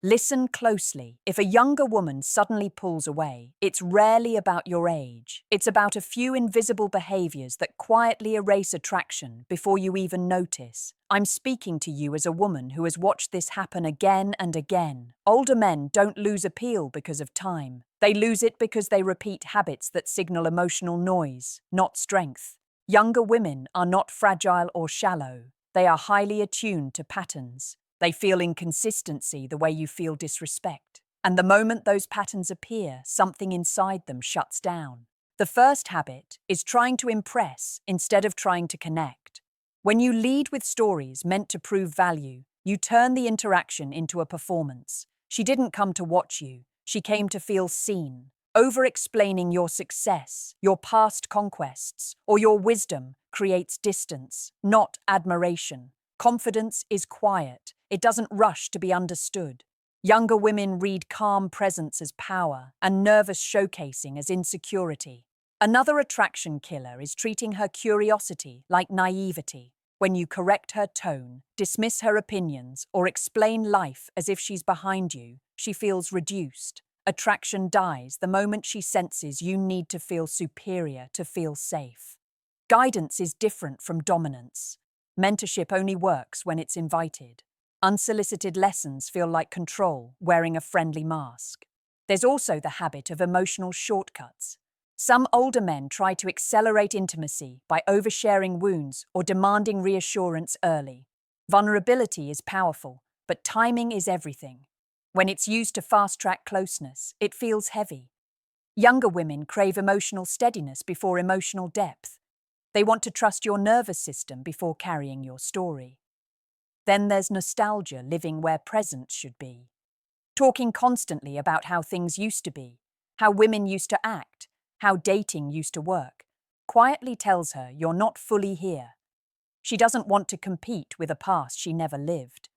Listen closely. If a younger woman suddenly pulls away, it's rarely about your age. It's about a few invisible behaviors that quietly erase attraction before you even notice. I'm speaking to you as a woman who has watched this happen again and again. Older men don't lose appeal because of time. They lose it because they repeat habits that signal emotional noise, not strength. Younger women are not fragile or shallow. They are highly attuned to patterns. They feel inconsistency the way you feel disrespect. And the moment those patterns appear, something inside them shuts down. The first habit is trying to impress instead of trying to connect. When you lead with stories meant to prove value, you turn the interaction into a performance. She didn't come to watch you. She came to feel seen. Over-explaining your success, your past conquests, or your wisdom creates distance, not admiration. Confidence is quiet. It doesn't rush to be understood. Younger women read calm presence as power and nervous showcasing as insecurity. Another attraction killer is treating her curiosity like naivety. When you correct her tone, dismiss her opinions, or explain life as if she's behind you, she feels reduced. Attraction dies the moment she senses you need to feel superior to feel safe. Guidance is different from dominance. Mentorship only works when it's invited. Unsolicited lessons feel like control, wearing a friendly mask. There's also the habit of emotional shortcuts. Some older men try to accelerate intimacy by oversharing wounds or demanding reassurance early. Vulnerability is powerful, but timing is everything. When it's used to fast-track closeness, it feels heavy. Younger women crave emotional steadiness before emotional depth. They want to trust your nervous system before carrying your story. Then there's nostalgia living where presence should be. Talking constantly about how things used to be, how women used to act, how dating used to work, quietly tells her you're not fully here. She doesn't want to compete with a past she never lived.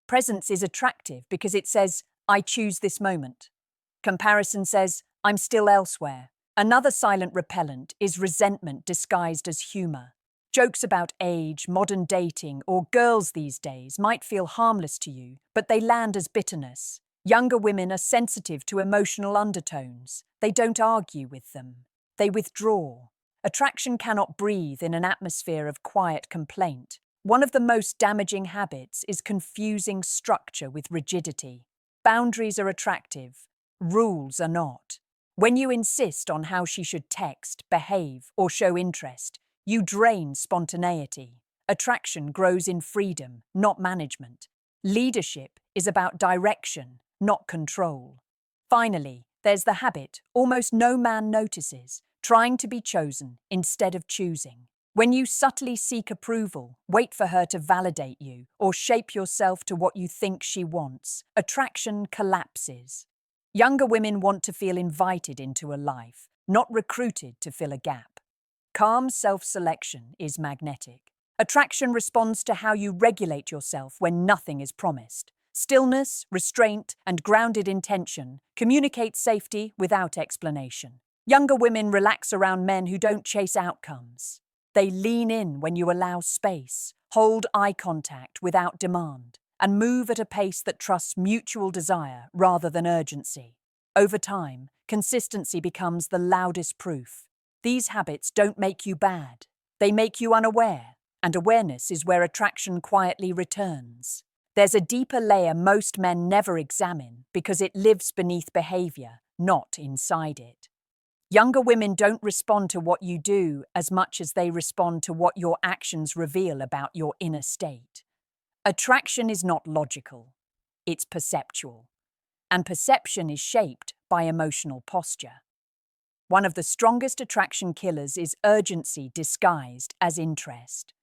Presence is attractive because it says, I choose this moment. Comparison says, I'm still elsewhere. Another silent repellent is resentment disguised as humor. Jokes about age, modern dating, or girls these days might feel harmless to you, but they land as bitterness. Younger women are sensitive to emotional undertones. They don't argue with them. They withdraw. Attraction cannot breathe in an atmosphere of quiet complaint. One of the most damaging habits is confusing structure with rigidity. Boundaries are attractive. Rules are not. When you insist on how she should text, behave, or show interest, you drain spontaneity. Attraction grows in freedom, not management. Leadership is about direction, not control. Finally, there's the habit almost no man notices, trying to be chosen instead of choosing. When you subtly seek approval, wait for her to validate you, or shape yourself to what you think she wants, attraction collapses. Younger women want to feel invited into a life, not recruited to fill a gap. Calm self-selection is magnetic. Attraction responds to how you regulate yourself when nothing is promised. Stillness, restraint, and grounded intention communicate safety without explanation. Younger women relax around men who don't chase outcomes. They lean in when you allow space, hold eye contact without demand, and move at a pace that trusts mutual desire rather than urgency. Over time, consistency becomes the loudest proof. These habits don't make you bad. They make you unaware, and awareness is where attraction quietly returns. There's a deeper layer most men never examine because it lives beneath behavior, not inside it. Younger women don't respond to what you do as much as they respond to what your actions reveal about your inner state. Attraction is not logical, it's perceptual, and perception is shaped by emotional posture. One of the strongest attraction killers is urgency disguised as interest.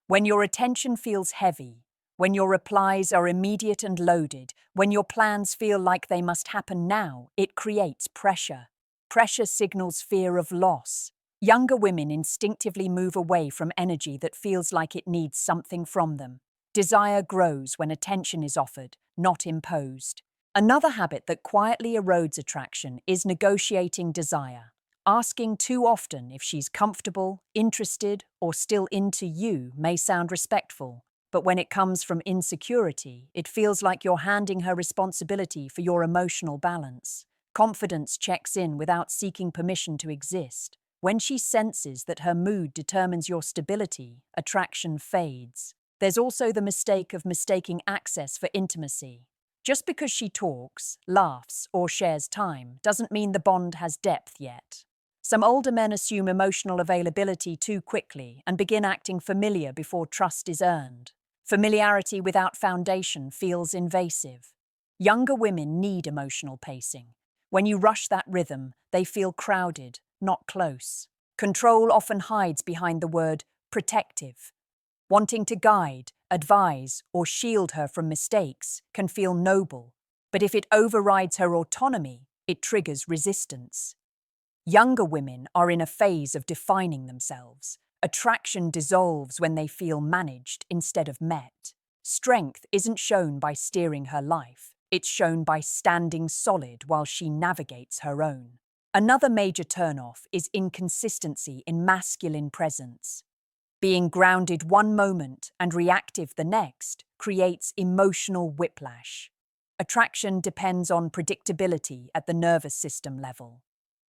When your attention feels heavy, when your replies are immediate and loaded, when your plans feel like they must happen now, it creates pressure. Pressure signals fear of loss. Younger women instinctively move away from energy that feels like it needs something from them. Desire grows when attention is offered, not imposed. Another habit that quietly erodes attraction is negotiating desire. Asking too often if she's comfortable, interested, or still into you may sound respectful, But when it comes from insecurity, it feels like you're handing her responsibility for your emotional balance. Confidence checks in without seeking permission to exist. When she senses that her mood determines your stability, attraction fades. There's also the mistake of mistaking access for intimacy. Just because she talks, laughs, or shares time doesn't mean the bond has depth yet. Some older men assume emotional availability too quickly and begin acting familiar before trust is earned. Familiarity without foundation feels invasive. Younger women need emotional pacing. When you rush that rhythm, they feel crowded, not close. Control often hides behind the word protective. Wanting to guide, advise, or shield her from mistakes can feel noble, but if it overrides her autonomy, it triggers resistance. Younger women are in a phase of defining themselves. Attraction dissolves when they feel managed instead of met. Strength isn't shown by steering her life, it's shown by standing solid while she navigates her own. Another major turnoff is inconsistency in masculine presence. Being grounded one moment and reactive the next creates emotional whiplash. Attraction depends on predictability at the nervous system level.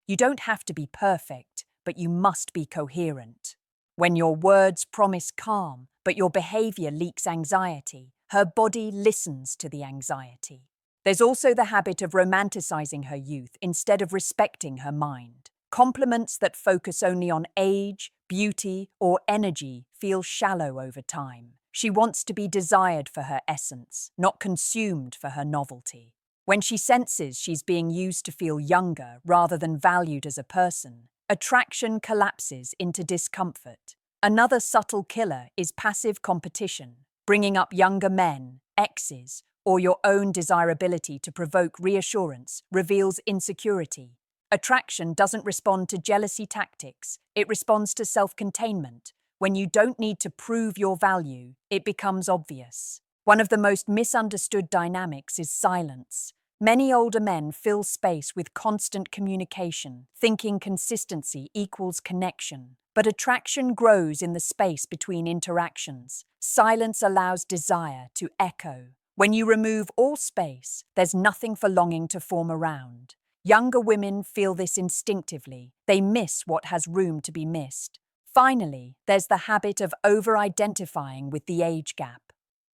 You don't have to be perfect, but you must be coherent. When your words promise calm, but your behavior leaks anxiety, her body listens to the anxiety. There's also the habit of romanticizing her youth instead of respecting her mind. Compliments that focus only on age, beauty, or energy feel shallow over time. She wants to be desired for her essence, not consumed for her novelty. When she senses she's being used to feel younger rather than valued as a person, attraction collapses into discomfort. Another subtle killer is passive competition, bringing up younger men, exes, or your own desirability to provoke reassurance reveals insecurity. Attraction doesn't respond to jealousy tactics, it responds to self-containment. When you don't need to prove your value, it becomes obvious. One of the most misunderstood dynamics is silence. Many older men fill space with constant communication, thinking consistency equals connection. But attraction grows in the space between interactions. Silence allows desire to echo. When you remove all space, there's nothing for longing to form around. Younger women feel this instinctively. They miss what has room to be missed. Finally, there's the habit of over-identifying with the age gap.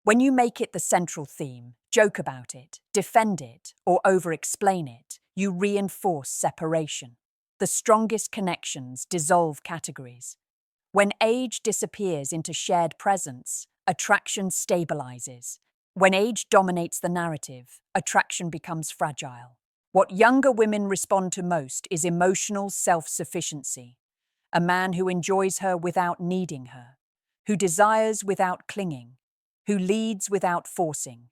When you make it the central theme, joke about it, defend it, or over-explain it, you reinforce separation. The strongest connections dissolve categories. When age disappears into shared presence, attraction stabilizes. When age dominates the narrative, attraction becomes fragile. What younger women respond to most is emotional self-sufficiency. A man who enjoys her without needing her, who desires without clinging, who leads without forcing.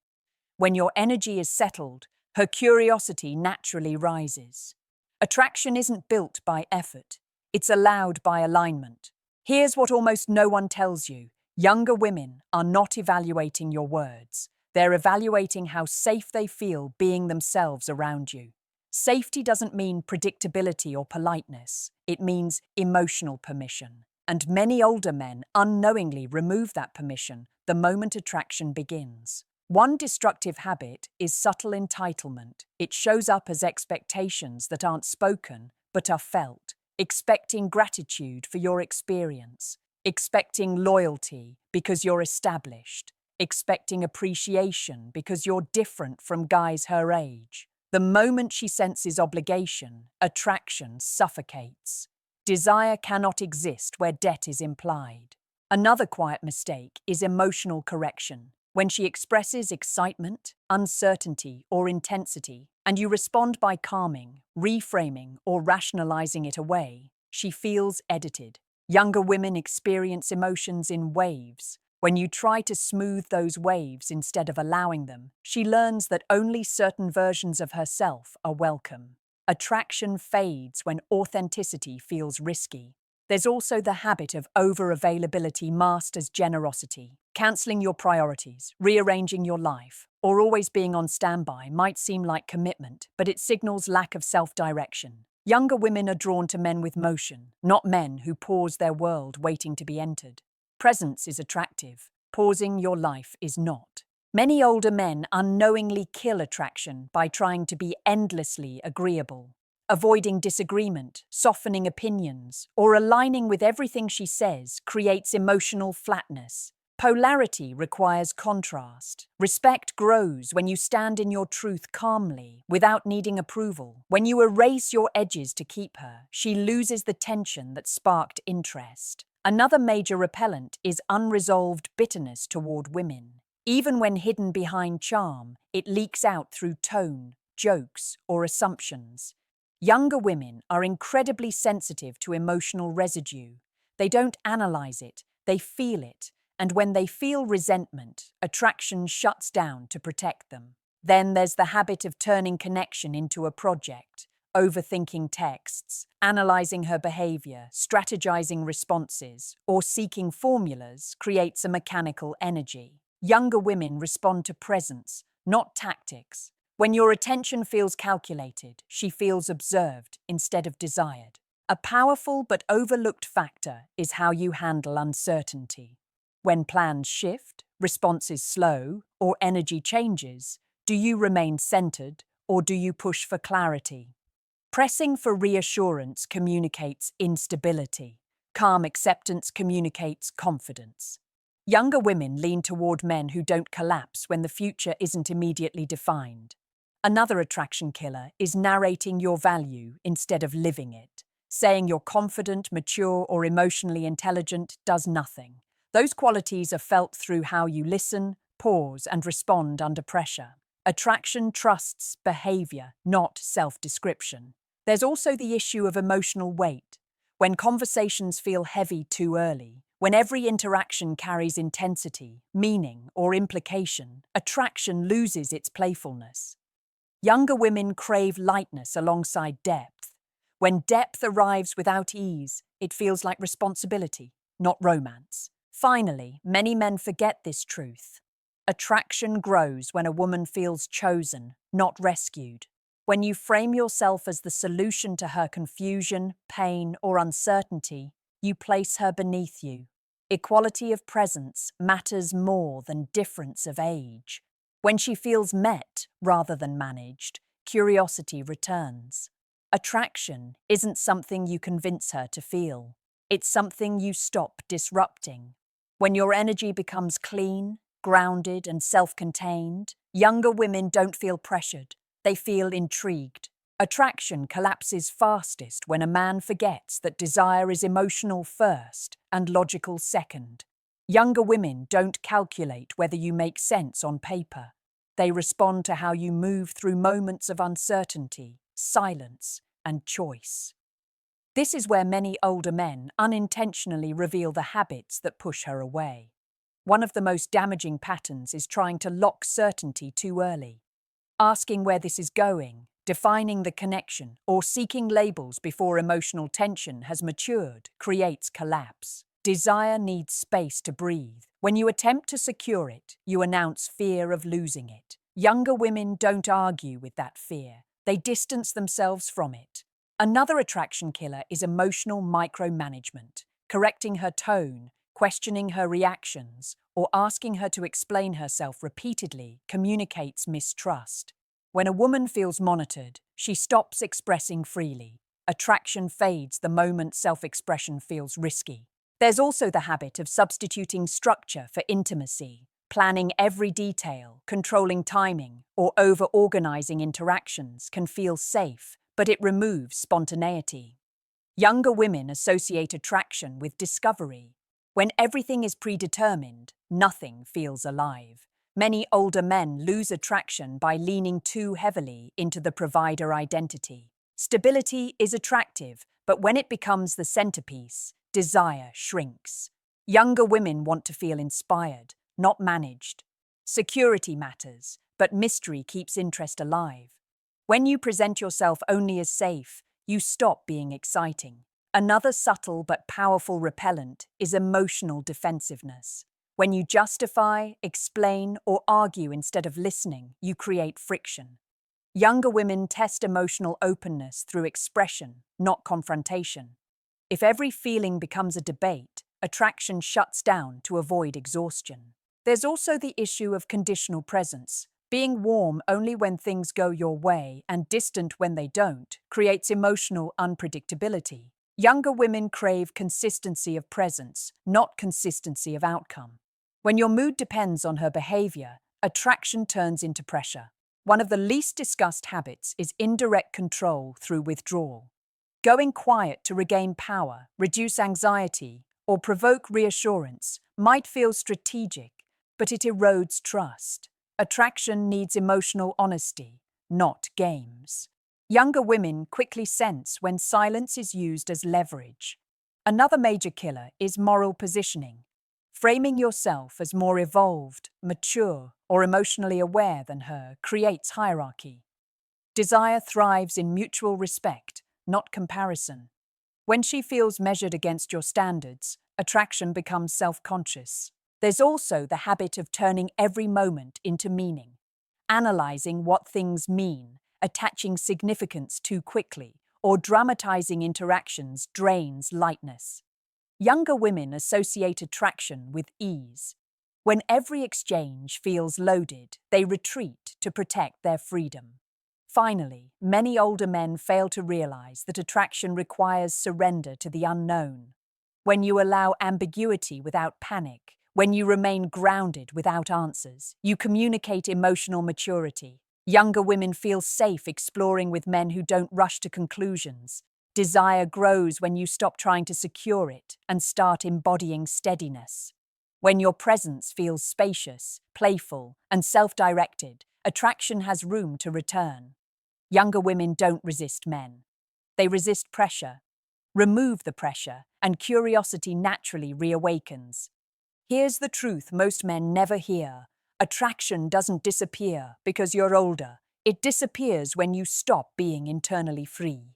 When your energy is settled, her curiosity naturally rises. Attraction isn't built by effort, it's allowed by alignment. Here's what almost no one tells you. Younger women are not evaluating your words. They're evaluating how safe they feel being themselves around you. Safety doesn't mean predictability or politeness. It means emotional permission. And many older men unknowingly remove that permission the moment attraction begins. One destructive habit is subtle entitlement. It shows up as expectations that aren't spoken, but are felt. Expecting gratitude for your experience. Expecting loyalty because you're established. Expecting appreciation because you're different from guys her age. The moment she senses obligation, attraction suffocates. Desire cannot exist where debt is implied. Another quiet mistake is emotional correction. When she expresses excitement, uncertainty, or intensity, and you respond by calming, reframing, or rationalizing it away, she feels edited. Younger women experience emotions in waves. When you try to smooth those waves instead of allowing them, she learns that only certain versions of herself are welcome. Attraction fades when authenticity feels risky. There's also the habit of over-availability masked as generosity. Cancelling your priorities, rearranging your life, or always being on standby might seem like commitment, but it signals lack of self-direction. Younger women are drawn to men with motion, not men who pause their world waiting to be entered. Presence is attractive, Pausing your life is not. Many older men unknowingly kill attraction by trying to be endlessly agreeable. Avoiding disagreement, softening opinions, or aligning with everything she says creates emotional flatness. Polarity requires contrast. Respect grows when you stand in your truth calmly, without needing approval. When you erase your edges to keep her, she loses the tension that sparked interest. Another major repellent is unresolved bitterness toward women. Even when hidden behind charm, it leaks out through tone, jokes, or assumptions. Younger women are incredibly sensitive to emotional residue. They don't analyze it, they feel it, and when they feel resentment, attraction shuts down to protect them. Then there's the habit of turning connection into a project, overthinking texts, analyzing her behavior, strategizing responses, or seeking formulas creates a mechanical energy. Younger women respond to presence, not tactics. When your attention feels calculated, she feels observed instead of desired. A powerful but overlooked factor is how you handle uncertainty. When plans shift, responses slow, or energy changes, do you remain centered or do you push for clarity? Pressing for reassurance communicates instability. Calm acceptance communicates confidence. Younger women lean toward men who don't collapse when the future isn't immediately defined. Another attraction killer is narrating your value instead of living it. Saying you're confident, mature, or emotionally intelligent does nothing. Those qualities are felt through how you listen, pause, and respond under pressure. Attraction trusts behavior, not self-description. There's also the issue of emotional weight. When conversations feel heavy too early, when every interaction carries intensity, meaning, or implication, attraction loses its playfulness. Younger women crave lightness alongside depth. When depth arrives without ease, it feels like responsibility, not romance. Finally, many men forget this truth. Attraction grows when a woman feels chosen, not rescued. When you frame yourself as the solution to her confusion, pain, or uncertainty, you place her beneath you. Equality of presence matters more than difference of age. When she feels met rather than managed, curiosity returns. Attraction isn't something you convince her to feel. It's something you stop disrupting. When your energy becomes clean, grounded, and self-contained, younger women don't feel pressured. They feel intrigued. Attraction collapses fastest when a man forgets that desire is emotional first and logical second. Younger women don't calculate whether you make sense on paper. They respond to how you move through moments of uncertainty, silence, and choice. This is where many older men unintentionally reveal the habits that push her away. One of the most damaging patterns is trying to lock certainty too early. Asking where this is going, defining the connection, or seeking labels before emotional tension has matured creates collapse. Desire needs space to breathe. When you attempt to secure it, you announce fear of losing it. Younger women don't argue with that fear. They distance themselves from it. Another attraction killer is emotional micromanagement. Correcting her tone, questioning her reactions, or asking her to explain herself repeatedly communicates mistrust. When a woman feels monitored, she stops expressing freely. Attraction fades the moment self-expression feels risky. There's also the habit of substituting structure for intimacy, planning every detail, controlling timing, or over-organizing interactions can feel safe, but it removes spontaneity. Younger women associate attraction with discovery. When everything is predetermined, nothing feels alive. Many older men lose attraction by leaning too heavily into the provider identity. Stability is attractive, but when it becomes the centerpiece, desire shrinks. Younger women want to feel inspired, not managed. Security matters, but mystery keeps interest alive. When you present yourself only as safe, you stop being exciting. Another subtle but powerful repellent is emotional defensiveness. When you justify, explain, or argue instead of listening, you create friction. Younger women test emotional openness through expression, not confrontation. If every feeling becomes a debate, attraction shuts down to avoid exhaustion. There's also the issue of conditional presence. Being warm only when things go your way and distant when they don't creates emotional unpredictability. Younger women crave consistency of presence, not consistency of outcome. When your mood depends on her behavior, attraction turns into pressure. One of the least discussed habits is indirect control through withdrawal. Going quiet to regain power, reduce anxiety, or provoke reassurance might feel strategic, but it erodes trust. Attraction needs emotional honesty, not games. Younger women quickly sense when silence is used as leverage. Another major killer is moral positioning. Framing yourself as more evolved, mature, or emotionally aware than her creates hierarchy. Desire thrives in mutual respect, not comparison. When she feels measured against your standards, attraction becomes self-conscious. There's also the habit of turning every moment into meaning, analyzing what things mean, attaching significance too quickly, or dramatizing interactions drains lightness. Younger women associate attraction with ease. When every exchange feels loaded, they retreat to protect their freedom. Finally, many older men fail to realize that attraction requires surrender to the unknown. When you allow ambiguity without panic, when you remain grounded without answers, you communicate emotional maturity. Younger women feel safe exploring with men who don't rush to conclusions. Desire grows when you stop trying to secure it and start embodying steadiness. When your presence feels spacious, playful, and self-directed, attraction has room to return. Younger women don't resist men. They resist pressure. Remove the pressure, and curiosity naturally reawakens. Here's the truth most men never hear. Attraction doesn't disappear because you're older. It disappears when you stop being internally free.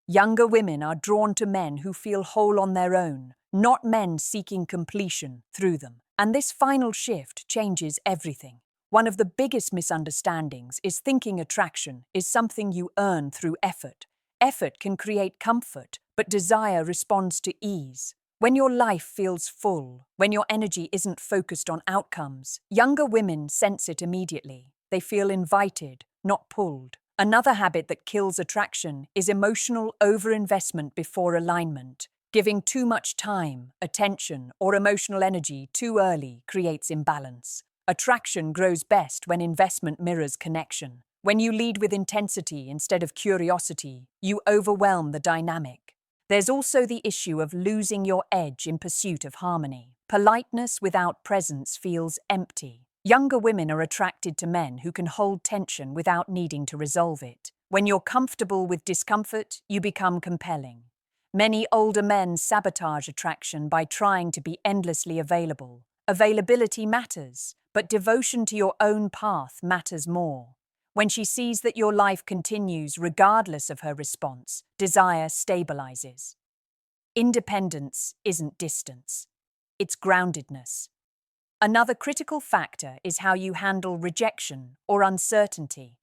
Younger women are drawn to men who feel whole on their own, not men seeking completion through them. And this final shift changes everything. One of the biggest misunderstandings is thinking attraction is something you earn through effort. Effort can create comfort, but desire responds to ease. When your life feels full, when your energy isn't focused on outcomes, younger women sense it immediately. They feel invited, not pulled. Another habit that kills attraction is emotional overinvestment before alignment. Giving too much time, attention, or emotional energy too early creates imbalance. Attraction grows best when investment mirrors connection. When you lead with intensity instead of curiosity, you overwhelm the dynamic. There's also the issue of losing your edge in pursuit of harmony. Politeness without presence feels empty. Younger women are attracted to men who can hold tension without needing to resolve it. When you're comfortable with discomfort, you become compelling. Many older men sabotage attraction by trying to be endlessly available. Availability matters, but devotion to your own path matters more. When she sees that your life continues regardless of her response, desire stabilizes. Independence isn't distance, it's groundedness. Another critical factor is how you handle rejection or uncertainty.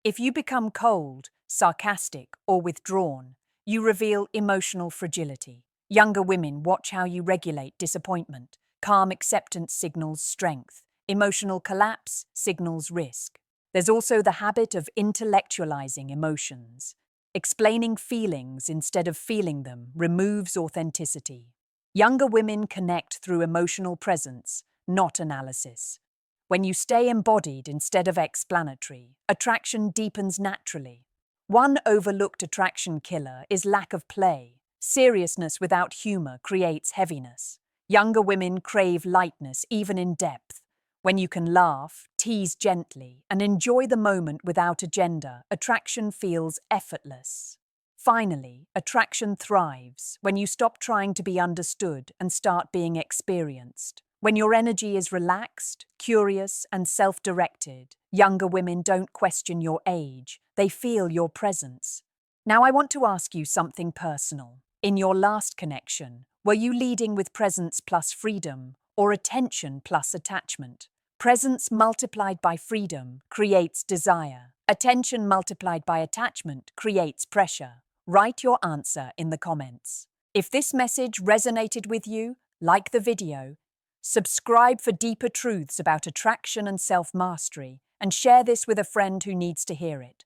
If you become cold, sarcastic, or withdrawn, you reveal emotional fragility. Younger women watch how you regulate disappointment. Calm acceptance signals strength. Emotional collapse signals risk. There's also the habit of intellectualizing emotions. Explaining feelings instead of feeling them removes authenticity. Younger women connect through emotional presence, not analysis. When you stay embodied instead of explanatory, attraction deepens naturally. One overlooked attraction killer is lack of play. Seriousness without humor creates heaviness. Younger women crave lightness even in depth. When you can laugh, tease gently, and enjoy the moment without agenda, attraction feels effortless. Finally, attraction thrives when you stop trying to be understood and start being experienced. When your energy is relaxed, curious, and self-directed, younger women don't question your age, they feel your presence. Now I want to ask you something personal. In your last connection, were you leading with presence plus freedom or attention plus attachment? Presence multiplied by freedom creates desire. Attention multiplied by attachment creates pressure. Write your answer in the comments. If this message resonated with you, like the video, Subscribe for deeper truths about attraction and self-mastery, and share this with a friend who needs to hear it.